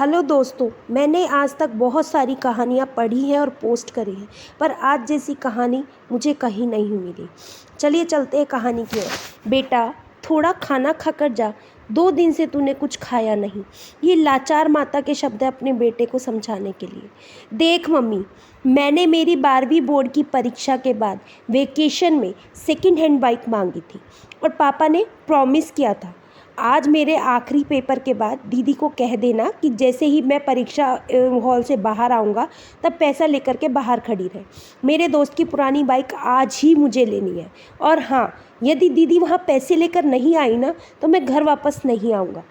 Hello दोस्तों, मैंने आज तक बहुत सारी कहानियाँ पढ़ी हैं और पोस्ट करी हैं, पर आज जैसी कहानी मुझे कहीं नहीं मिली। चलिए चलते हैं कहानी की ओर। बेटा, थोड़ा खाना खाकर जा, 2 दिन से तूने कुछ खाया नहीं। ये लाचार माता के शब्द हैं अपने बेटे को समझाने के लिए। देख मम्मी, मैंने मेरी 12वीं बोर्ड की परीक्षा के बाद वेकेशन में सेकंड हैंड बाइक मांगी थी और पापा ने प्रॉमिस किया था आज मेरे आखिरी पेपर के बाद दीदी को कह देना कि जैसे ही मैं परीक्षा हॉल से बाहर आऊँगा तब पैसा लेकर के बाहर खड़ी रहे। मेरे दोस्त की पुरानी बाइक आज ही मुझे लेनी है। और हाँ, यदि दीदी वहाँ पैसे लेकर नहीं आई ना तो मैं घर वापस नहीं आऊँगा।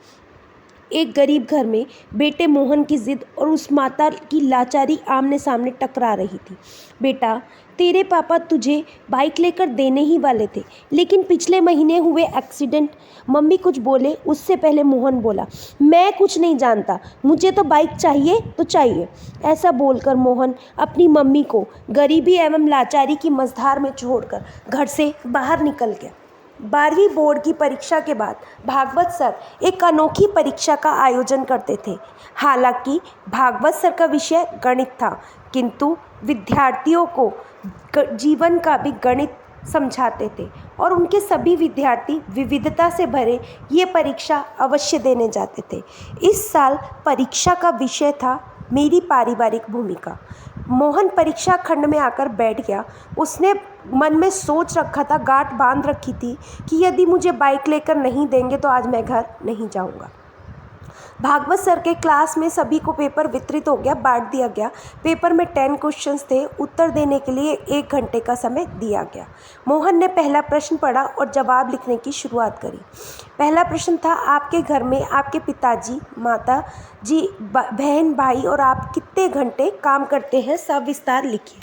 एक गरीब घर में बेटे मोहन की जिद और उस माता की लाचारी आमने सामने टकरा रही थी। बेटा, तेरे पापा तुझे बाइक लेकर देने ही वाले थे, लेकिन पिछले महीने हुए एक्सीडेंट। मम्मी कुछ बोले उससे पहले मोहन बोला, मैं कुछ नहीं जानता, मुझे तो बाइक चाहिए तो चाहिए। ऐसा बोलकर मोहन अपनी मम्मी को गरीबी एवं लाचारी की मझधार में छोड़कर घर से बाहर निकल गया। 12वीं बोर्ड की परीक्षा के बाद भागवत सर एक अनोखी परीक्षा का आयोजन करते थे। हालांकि भागवत सर का विषय गणित था, किंतु विद्यार्थियों को जीवन का भी गणित समझाते थे और उनके सभी विद्यार्थी विविधता से भरे ये परीक्षा अवश्य देने जाते थे। इस साल परीक्षा का विषय था मेरी पारिवारिक भूमिका। मोहन परीक्षा खंड में आकर बैठ गया। उसने मन में सोच रखा था, गांठ बांध रखी थी कि यदि मुझे बाइक लेकर नहीं देंगे तो आज मैं घर नहीं जाऊंगा। भागवत सर के क्लास में सभी को पेपर वितरित हो गया, बांट दिया गया। पेपर में 10 क्वेश्चंस थे। उत्तर देने के लिए 1 घंटे का समय दिया गया। मोहन ने पहला प्रश्न पढ़ा और जवाब लिखने की शुरुआत करी। पहला प्रश्न था, आपके घर में आपके पिताजी, माता जी, बहन, भाई और आप कितने घंटे काम करते हैं, सविस्तार लिखिए।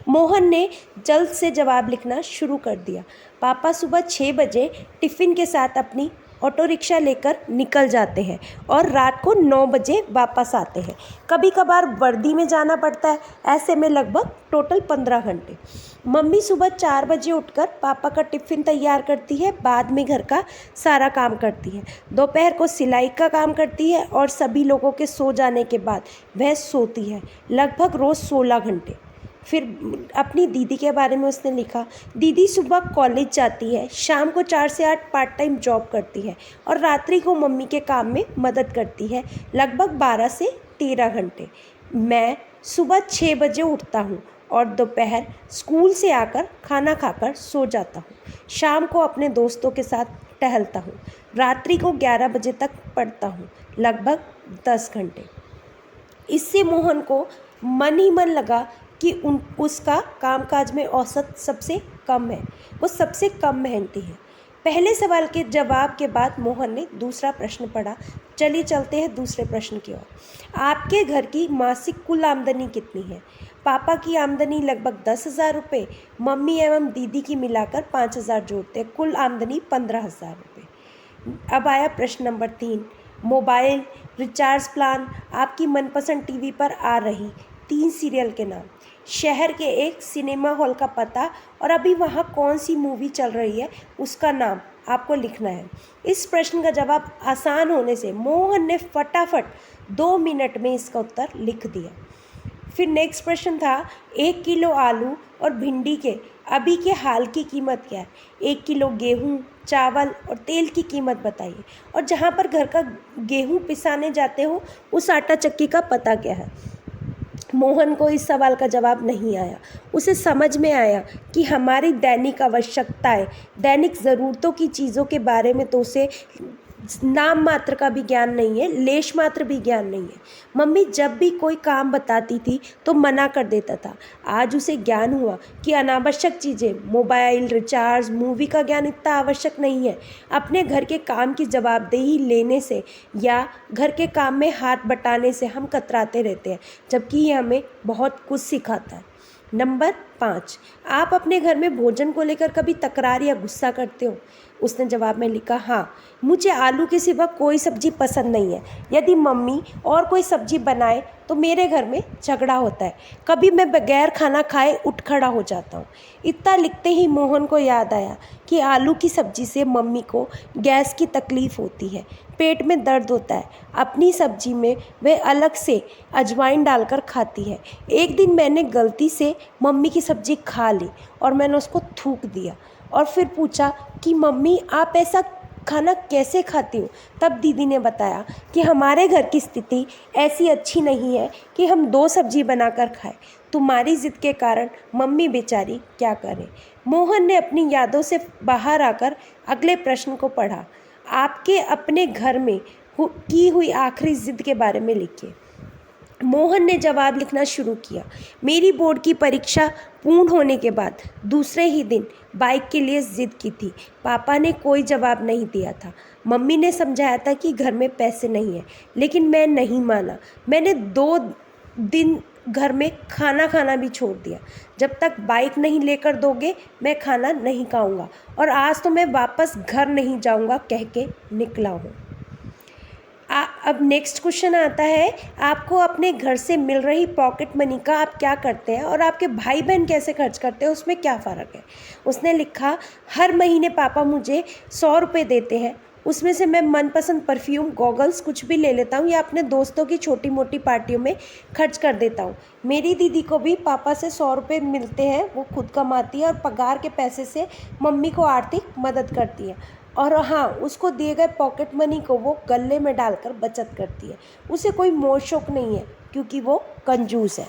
मोहन ने जल्द से जवाब लिखना शुरू कर दिया। पापा सुबह 6 बजे टिफ़िन के साथ अपनी ऑटो रिक्शा लेकर निकल जाते हैं और रात को 9 बजे वापस आते हैं। कभी कभार वर्दी में जाना पड़ता है। ऐसे में लगभग टोटल 15 घंटे। मम्मी सुबह 4 बजे उठकर पापा का टिफ़िन तैयार करती है, बाद में घर का सारा काम करती है। दोपहर को सिलाई का काम करती है और सभी लोगों के सो जाने के बाद वह सोती है, लगभग रोज़ 16 घंटे। फिर अपनी दीदी के बारे में उसने लिखा, दीदी सुबह कॉलेज जाती है, शाम को 4 से 8 पार्ट टाइम जॉब करती है और रात्रि को मम्मी के काम में मदद करती है, लगभग 12 से 13 घंटे। मैं सुबह 6 बजे उठता हूँ और दोपहर स्कूल से आकर खाना खाकर सो जाता हूँ। शाम को अपने दोस्तों के साथ टहलता हूँ। रात्रि को 11 बजे तक पढ़ता हूँ, लगभग 10 घंटे। इससे मोहन को मन ही मन लगा कि उसका कामकाज में औसत सबसे कम है, वो सबसे कम मेहनती है। पहले सवाल के जवाब के बाद मोहन ने दूसरा प्रश्न पढ़ा। चलिए चलते हैं दूसरे प्रश्न की ओर। आपके घर की मासिक कुल आमदनी कितनी है? पापा की आमदनी लगभग 10,000 रुपये, मम्मी एवं दीदी की मिलाकर 5,000 जोड़ते हैं, कुल आमदनी 15,000 रुपये। अब आया प्रश्न नंबर 3। मोबाइल रिचार्ज प्लान, आपकी मनपसंद टीवी पर आ रही 3 सीरियल के नाम, शहर के एक सिनेमा हॉल का पता और अभी वहाँ कौन सी मूवी चल रही है उसका नाम आपको लिखना है। इस प्रश्न का जवाब आसान होने से मोहन ने फटाफट 2 मिनट में इसका उत्तर लिख दिया। फिर नेक्स्ट प्रश्न था, 1 किलो आलू और भिंडी के अभी के हाल की कीमत क्या है? 1 किलो गेहूँ, चावल और तेल की कीमत बताइए। और जहाँ पर घर का गेहूँ पिसाने जाते हो उस आटा चक्की का पता क्या है? मोहन को इस सवाल का जवाब नहीं आया। उसे समझ में आया कि हमारी दैनिक आवश्यकताएं, दैनिक ज़रूरतों की चीज़ों के बारे में तो उसे नाम मात्र का भी ज्ञान नहीं है, लेश मात्र भी ज्ञान नहीं है। मम्मी जब भी कोई काम बताती थी तो मना कर देता था। आज उसे ज्ञान हुआ कि अनावश्यक चीज़ें, मोबाइल रिचार्ज, मूवी का ज्ञान इतना आवश्यक नहीं है। अपने घर के काम की जवाबदेही लेने से या घर के काम में हाथ बटाने से हम कतराते रहते हैं, जबकि ये हमें बहुत कुछ सिखाता है। नंबर 5, आप अपने घर में भोजन को लेकर कभी तकरार या गुस्सा करते हो? उसने जवाब में लिखा, हाँ, मुझे आलू के सिवा कोई सब्ज़ी पसंद नहीं है। यदि मम्मी और कोई सब्ज़ी बनाए तो मेरे घर में झगड़ा होता है। कभी मैं बगैर खाना खाए उठ खड़ा हो जाता हूँ। इतना लिखते ही मोहन को याद आया कि आलू की सब्ज़ी से मम्मी को गैस की तकलीफ़ होती है, पेट में दर्द होता है। अपनी सब्ज़ी में वह अलग से अजवाइन डालकर खाती है। एक दिन मैंने गलती से मम्मी की सब्ज़ी खा ली और मैंने उसको थूक दिया और फिर पूछा कि मम्मी आप ऐसा खाना कैसे खाती हो? तब दीदी ने बताया कि हमारे घर की स्थिति ऐसी अच्छी नहीं है कि हम 2 सब्जी बनाकर खाएं। तुम्हारी ज़िद के कारण मम्मी बेचारी क्या करे। मोहन ने अपनी यादों से बाहर आकर अगले प्रश्न को पढ़ा। आपके अपने घर में की हुई आखिरी ज़िद के बारे में लिखिए। मोहन ने जवाब लिखना शुरू किया। मेरी बोर्ड की परीक्षा पूर्ण होने के बाद दूसरे ही दिन बाइक के लिए ज़िद की थी। पापा ने कोई जवाब नहीं दिया था। मम्मी ने समझाया था कि घर में पैसे नहीं हैं, लेकिन मैं नहीं माना। मैंने 2 दिन घर में खाना खाना भी छोड़ दिया। जब तक बाइक नहीं लेकर दोगे मैं खाना नहीं खाऊंगा और आज तो मैं वापस घर नहीं जाऊंगा कह के निकला हूँ। अब नेक्स्ट क्वेश्चन आता है, आपको अपने घर से मिल रही पॉकेट मनी का आप क्या करते हैं और आपके भाई बहन कैसे खर्च करते हैं, उसमें क्या फ़र्क है। उसने लिखा, हर महीने पापा मुझे 100 रुपये देते हैं। उसमें से मैं मनपसंद परफ्यूम, गॉगल्स कुछ भी ले लेता हूँ या अपने दोस्तों की छोटी मोटी पार्टियों में खर्च कर देता हूँ। मेरी दीदी को भी पापा से 100 रुपये मिलते हैं, वो खुद कमाती है और पगार के पैसे से मम्मी को आर्थिक मदद करती है। और हाँ, उसको दिए गए पॉकेट मनी को वो गले में डालकर बचत करती है। उसे कोई मोह शौक नहीं है क्योंकि वो कंजूस है।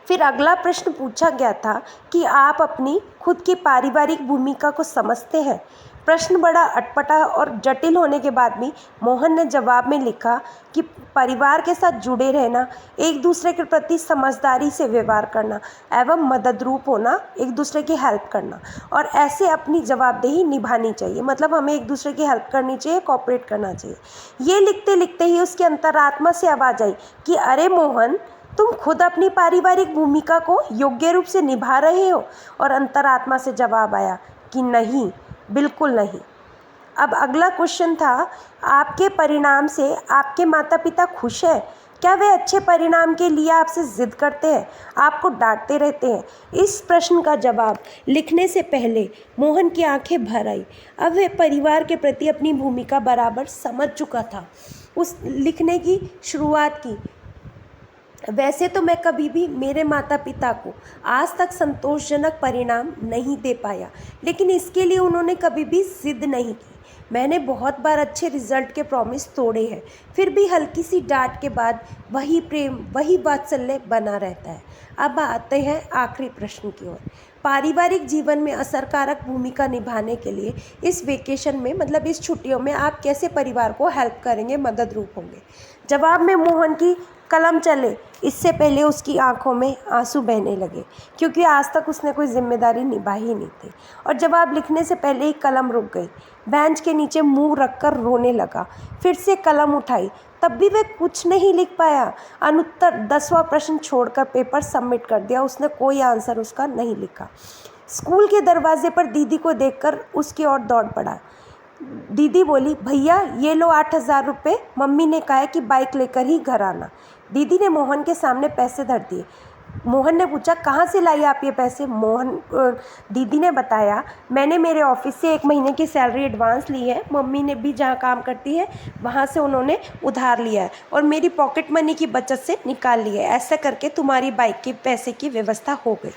फिर अगला प्रश्न पूछा गया था कि आप अपनी खुद की पारिवारिक भूमिका को समझते हैं। प्रश्न बड़ा अटपटा और जटिल होने के बाद भी मोहन ने जवाब में लिखा कि परिवार के साथ जुड़े रहना, एक दूसरे के प्रति समझदारी से व्यवहार करना एवं मददरूप होना, एक दूसरे की हेल्प करना और ऐसे अपनी जवाबदेही निभानी चाहिए। मतलब हमें एक दूसरे की हेल्प करनी चाहिए, कोऑपरेट करना चाहिए। ये लिखते लिखते ही उसकी अंतरात्मा से आवाज़ आई कि अरे मोहन, तुम खुद अपनी पारिवारिक भूमिका को योग्य रूप से निभा रहे हो। और अंतरात्मा से जवाब आया कि नहीं, बिल्कुल नहीं। अब अगला क्वेश्चन था, आपके परिणाम से आपके माता पिता खुश हैं? क्या वे अच्छे परिणाम के लिए आपसे ज़िद करते हैं, आपको डांटते रहते हैं? इस प्रश्न का जवाब लिखने से पहले मोहन की आंखें भर आई। अब वह परिवार के प्रति अपनी भूमिका बराबर समझ चुका था। उस लिखने की शुरुआत की, वैसे तो मैं कभी भी मेरे माता पिता को आज तक संतोषजनक परिणाम नहीं दे पाया, लेकिन इसके लिए उन्होंने कभी भी ज़िद नहीं की। मैंने बहुत बार अच्छे रिजल्ट के प्रॉमिस तोड़े हैं, फिर भी हल्की सी डांट के बाद वही प्रेम, वही वात्सल्य बना रहता है। अब आते हैं आखिरी प्रश्न की ओर। पारिवारिक जीवन में असरकारक भूमिका निभाने के लिए इस वेकेशन में, मतलब इस छुट्टियों में, आप कैसे परिवार को हेल्प करेंगे, मदद रूप होंगे? जवाब में मोहन की कलम चले इससे पहले उसकी आंखों में आंसू बहने लगे, क्योंकि आज तक उसने कोई जिम्मेदारी निभाई ही नहीं थी। और जवाब लिखने से पहले ही कलम रुक गई। बेंच के नीचे मुंह रखकर रोने लगा। फिर से कलम उठाई, तब भी वह कुछ नहीं लिख पाया। अनुत्तर 10वां प्रश्न छोड़कर पेपर सबमिट कर दिया। उसने कोई आंसर उसका नहीं लिखा। स्कूल के दरवाजे पर दीदी को देखकर उसकी ओर दौड़ पड़ा। दीदी बोली, भैया ये लो 8,000 रुपये, मम्मी ने कहा है कि बाइक लेकर ही घर आना। दीदी ने मोहन के सामने पैसे धर दिए। मोहन ने पूछा, कहाँ से लाई आप ये पैसे? दीदी ने बताया, मैंने मेरे ऑफिस से 1 महीने की सैलरी एडवांस ली है। मम्मी ने भी जहाँ काम करती है वहाँ से उन्होंने उधार लिया है और मेरी पॉकेट मनी की बचत से निकाल ली है। ऐसा करके तुम्हारी बाइक के पैसे की व्यवस्था हो गई।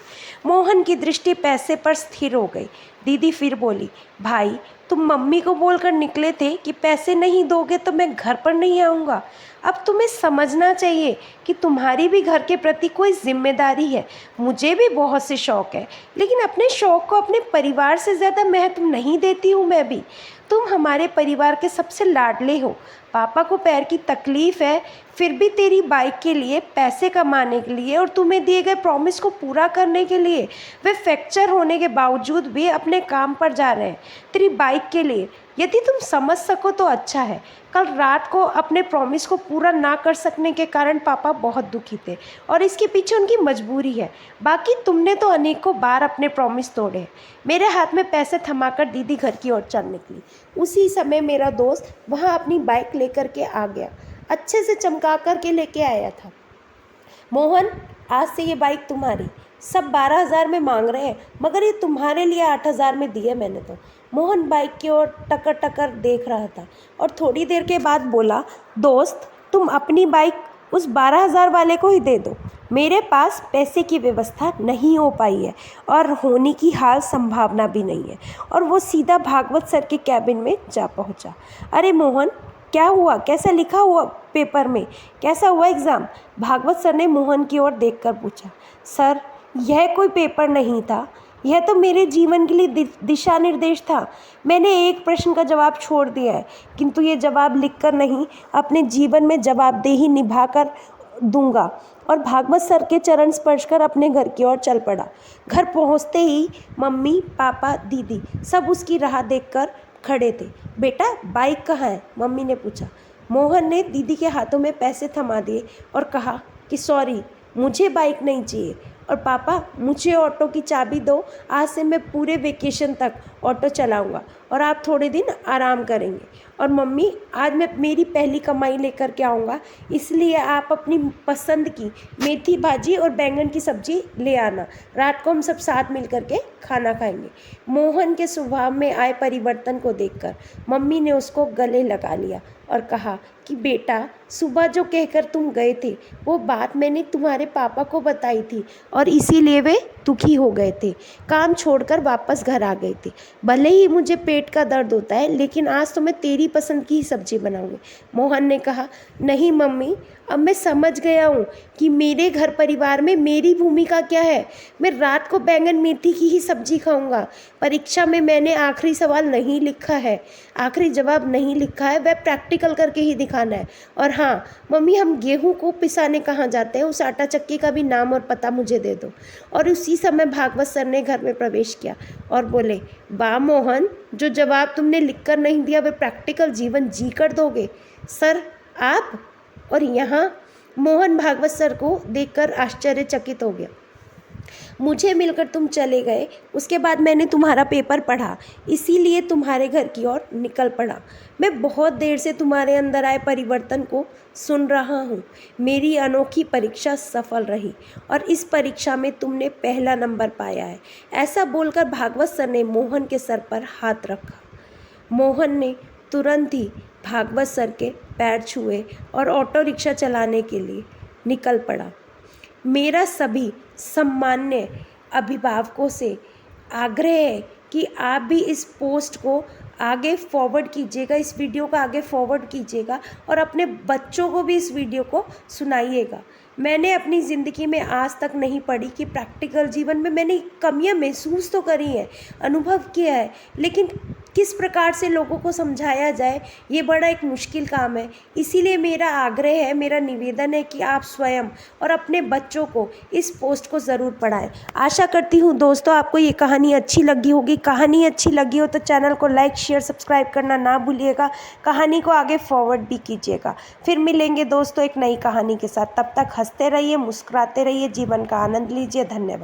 मोहन की दृष्टि पैसे पर स्थिर हो गई। दीदी फिर बोली, भाई तुम मम्मी को बोलकर निकले थे कि पैसे नहीं दोगे तो मैं घर पर नहीं आऊँगा। अब तुम्हें समझना चाहिए कि तुम्हारी भी घर के प्रति कोई जिम्मेदारी है। मुझे भी बहुत से शौक़ है, लेकिन अपने शौक़ को अपने परिवार से ज़्यादा महत्व नहीं देती हूँ मैं भी। तुम हमारे परिवार के सबसे लाडले हो। पापा को पैर की तकलीफ़ है, फिर भी तेरी बाइक के लिए पैसे कमाने के लिए और तुम्हें दिए गए प्रॉमिस को पूरा करने के लिए वे फ्रैक्चर होने के बावजूद भी अपने काम पर जा रहे हैं। तेरी बाइक के लिए यदि तुम समझ सको तो अच्छा है। कल रात को अपने प्रॉमिस को पूरा ना कर सकने के कारण पापा बहुत दुखी थे और इसके पीछे उनकी मजबूरी है। बाकी तुमने तो अनेकों बार अपने प्रॉमिस तोड़े हैं। मेरे हाथ में पैसे थमाकर दीदी घर की ओर चल निकली। उसी समय मेरा दोस्त वहाँ अपनी बाइक लेकर के आ गया। अच्छे से चमका कर के लेके आया था। मोहन, आज से ये बाइक तुम्हारी। सब 12,000 में मांग रहे हैं, मगर ये तुम्हारे लिए 8,000 में दी है मैंने तो। मोहन बाइक की ओर टकर टकर देख रहा था और थोड़ी देर के बाद बोला, दोस्त तुम अपनी बाइक उस 12,000 वाले को ही दे दो। मेरे पास पैसे की व्यवस्था नहीं हो पाई है और होने की हाल संभावना भी नहीं है। और वो सीधा भागवत सर के कैबिन में जा पहुंचा। अरे मोहन, क्या हुआ? कैसा लिखा हुआ पेपर में? कैसा हुआ एग्ज़ाम? भागवत सर ने मोहन की ओर देखकर पूछा। सर, यह कोई पेपर नहीं था, यह तो मेरे जीवन के लिए दिशा निर्देश था। मैंने एक प्रश्न का जवाब छोड़ दिया है, किंतु ये जवाब लिखकर नहीं, अपने जीवन में जवाबदेही निभा कर दूंगा। और भागवत सर के चरण स्पर्श कर अपने घर की ओर चल पड़ा। घर पहुंचते ही मम्मी, पापा, दीदी सब उसकी राह देखकर खड़े थे। बेटा, बाइक कहाँ है? मम्मी ने पूछा। मोहन ने दीदी के हाथों में पैसे थमा दिए और कहा कि सॉरी, मुझे बाइक नहीं चाहिए। और पापा, मुझे ऑटो की चाबी दो, आज से मैं पूरे वेकेशन तक ऑटो चलाऊंगा और आप थोड़े दिन आराम करेंगे। और मम्मी, आज मैं मेरी पहली कमाई लेकर के आऊँगा, इसलिए आप अपनी पसंद की मेथी भाजी और बैंगन की सब्ज़ी ले आना। रात को हम सब साथ मिल कर के खाना खाएंगे। मोहन के स्वभाव में आए परिवर्तन को देखकर मम्मी ने उसको गले लगा लिया और कहा कि बेटा, सुबह जो कहकर तुम गए थे वो बात मैंने तुम्हारे पापा को बताई थी और इसीलिए वे दुखी हो गए थे, काम छोड़कर वापस घर आ गए थे। भले ही मुझे पेट का दर्द होता है, लेकिन आज तो मैं तेरी पसंद की ही सब्जी बनाऊंगी। मोहन ने कहा, नहीं मम्मी, अब मैं समझ गया हूँ कि मेरे घर परिवार में मेरी भूमिका क्या है। मैं रात को बैंगन मेथी की ही सब्जी खाऊंगा। परीक्षा में मैंने आखिरी सवाल नहीं लिखा है, आखिरी जवाब नहीं लिखा है, वह प्रैक्टिकल करके ही दिखाना है। और हाँ मम्मी, हम गेहूं को पिसाने कहाँ जाते हैं, उस आटा चक्की का भी नाम और पता मुझे दे दो। और उसी समय भागवत सर ने घर में प्रवेश किया और बोले, वाह मोहन, जो जवाब तुमने लिखकर नहीं दिया वे प्रैक्टिकल जीवन जी कर दोगे। सर, आप? और यहाँ मोहन भागवत सर को देखकर आश्चर्यचकित हो गया। मुझे मिलकर तुम चले गए, उसके बाद मैंने तुम्हारा पेपर पढ़ा, इसीलिए तुम्हारे घर की ओर निकल पड़ा। मैं बहुत देर से तुम्हारे अंदर आए परिवर्तन को सुन रहा हूँ। मेरी अनोखी परीक्षा सफल रही और इस परीक्षा में तुमने पहला नंबर पाया है। ऐसा बोलकर भागवत सर ने मोहन के सर पर हाथ रखा। मोहन ने तुरंत ही भागवत सर के पैर छुए और ऑटो रिक्शा चलाने के लिए निकल पड़ा। मेरा सभी सम्मान्य अभिभावकों से आग्रह है कि आप भी इस पोस्ट को आगे फॉरवर्ड कीजिएगा, इस वीडियो को आगे फॉरवर्ड कीजिएगा और अपने बच्चों को भी इस वीडियो को सुनाइएगा। मैंने अपनी ज़िंदगी में आज तक नहीं पढ़ी कि प्रैक्टिकल जीवन में मैंने कमियां महसूस तो करी हैं, अनुभव किया है, लेकिन किस प्रकार से लोगों को समझाया जाए ये बड़ा एक मुश्किल काम है। इसीलिए मेरा आग्रह है, मेरा निवेदन है कि आप स्वयं और अपने बच्चों को इस पोस्ट को ज़रूर पढ़ाएं। आशा करती हूँ दोस्तों आपको ये कहानी अच्छी लगी होगी। कहानी अच्छी लगी हो तो चैनल को लाइक, शेयर, सब्सक्राइब करना ना भूलिएगा। कहानी को आगे फॉरवर्ड भी कीजिएगा। फिर मिलेंगे दोस्तों एक नई कहानी के साथ। तब तक हंसते रहिए, मुस्कुराते रहिए, जीवन का आनंद लीजिए। धन्यवाद।